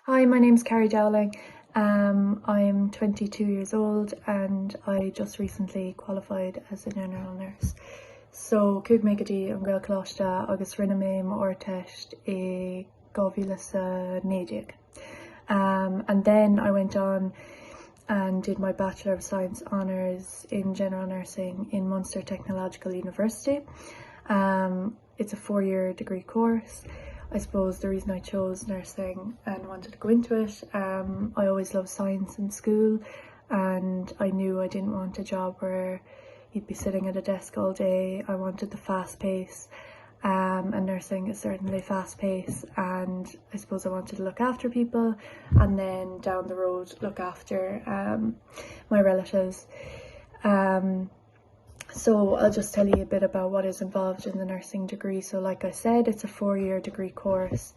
Hi, my name's Carrie. I'm 22 years old and I just recently qualified as a general nurse. So, cúig mégadí an gColáistí agus rinne mé má orteist I 2019. And then I went on and did my Bachelor of Science Honours in General Nursing in Munster Technological University. It's a 4-year degree course. I suppose the reason I chose nursing and wanted to go into it, I always loved science in school, and I knew I didn't want a job where you'd be sitting at a desk all day. I wanted the fast pace, and nursing is certainly fast paced, and I suppose I wanted to look after people and then down the road look after my relatives. So I'll just tell you a bit about what is involved in the nursing degree. So like I said, it's a 4-year degree course,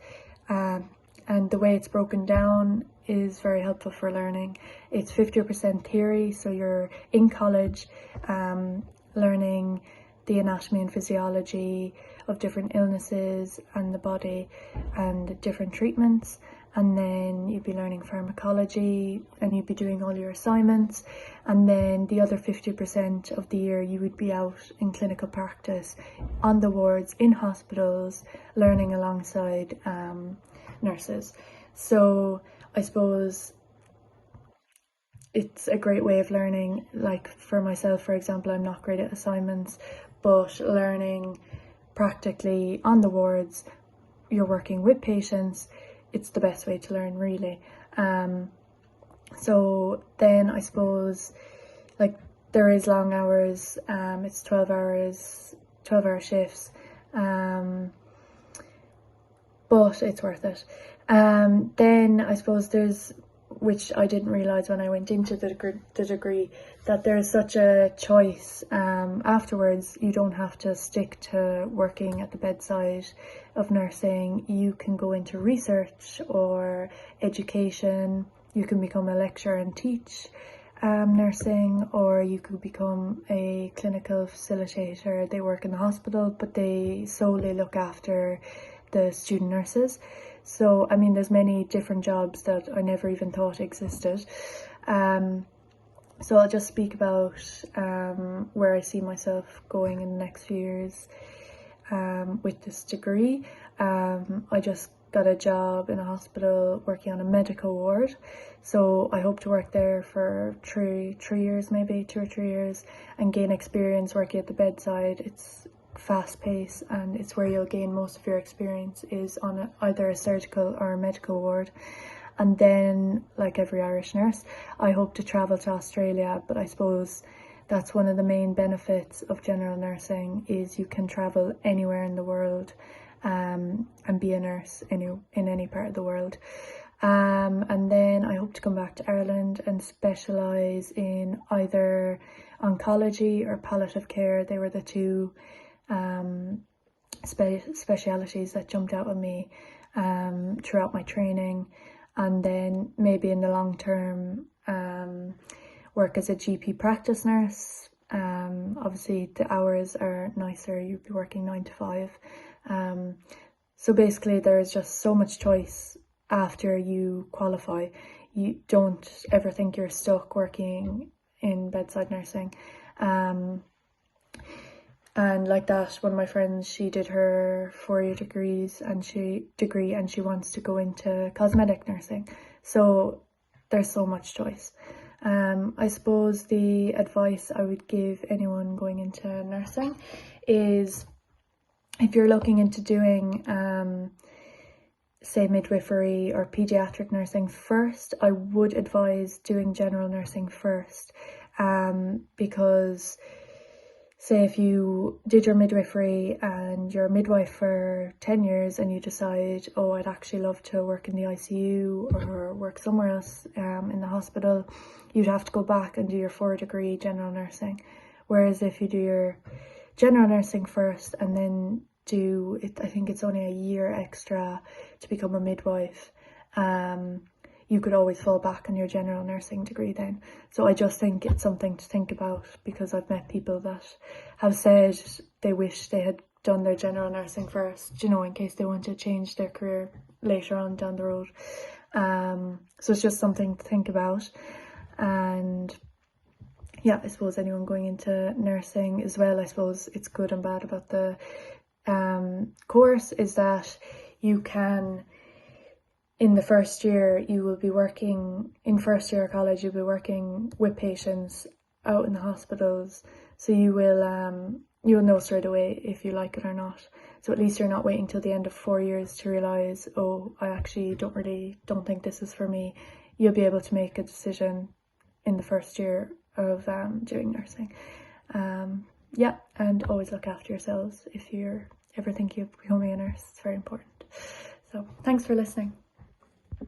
and the way it's broken down is very helpful for learning. It's 50% theory, so you're in college learning the anatomy and physiology of different illnesses and the body and different treatments, and then you'd be learning pharmacology and you'd be doing all your assignments, and then the other 50% of the year you would be out in clinical practice on the wards in hospitals learning alongside nurses. So I suppose it's a great way of learning. Like for myself, for example, I'm not great at assignments, but learning practically on the wards, you're working with patients, it's the best way to learn, really. So then I suppose, like, there is long hours, it's 12-hour shifts, but it's worth it. Then I suppose there's, which I didn't realise when I went into the degree, that there's such a choice afterwards. You don't have to stick to working at the bedside of nursing. You can go into research or education. You can become a lecturer and teach nursing, or you could become a clinical facilitator. They work in the hospital, but they solely look after the student nurses. So, I mean, there's many different jobs that I never even thought existed. So I'll just speak about where I see myself going in the next few years with this degree. I just got a job in a hospital working on a medical ward. So I hope to work there for 3 years, maybe 2 or 3 years, and gain experience working at the bedside. It's fast paced, and it's where you'll gain most of your experience is on either a surgical or a medical ward. And then, like every Irish nurse, I hope to travel to Australia, but I suppose that's one of the main benefits of general nursing, is you can travel anywhere in the world and be a nurse in any part of the world. And then I hope to come back to Ireland and specialise in either oncology or palliative care. They were the two specialities that jumped out at me throughout my training. And then maybe in the long term work as a GP practice nurse. Obviously the hours are nicer, you'd be working 9 to 5. So basically there's just so much choice after you qualify. You don't ever think you're stuck working in bedside nursing. And like that, one of my friends, she did her 4-year degree and she wants to go into cosmetic nursing. So there's so much choice. I suppose the advice I would give anyone going into nursing is, if you're looking into doing say midwifery or pediatric nursing first, I would advise doing general nursing first, because say if you did your midwifery and you're a midwife for 10 years and you decide, oh, I'd actually love to work in the ICU or work somewhere else in the hospital, you'd have to go back and do your 4 degree general nursing. Whereas if you do your general nursing first and then do it, I think it's only a year extra to become a midwife, you could always fall back on your general nursing degree then. So I just think it's something to think about, because I've met people that have said they wish they had done their general nursing first, you know, in case they want to change their career later on down the road. So it's just something to think about. And yeah, I suppose anyone going into nursing as well, I suppose it's good and bad about the course is that you can, in the first year, you will be working, in first year of college, you'll be working with patients out in the hospitals. So you'll know straight away if you like it or not. So at least you're not waiting till the end of 4 years to realise, oh, I actually don't think this is for me. You'll be able to make a decision in the first year of doing nursing. Yeah, and always look after yourselves if you're ever thinking of becoming a nurse. It's very important. So thanks for listening.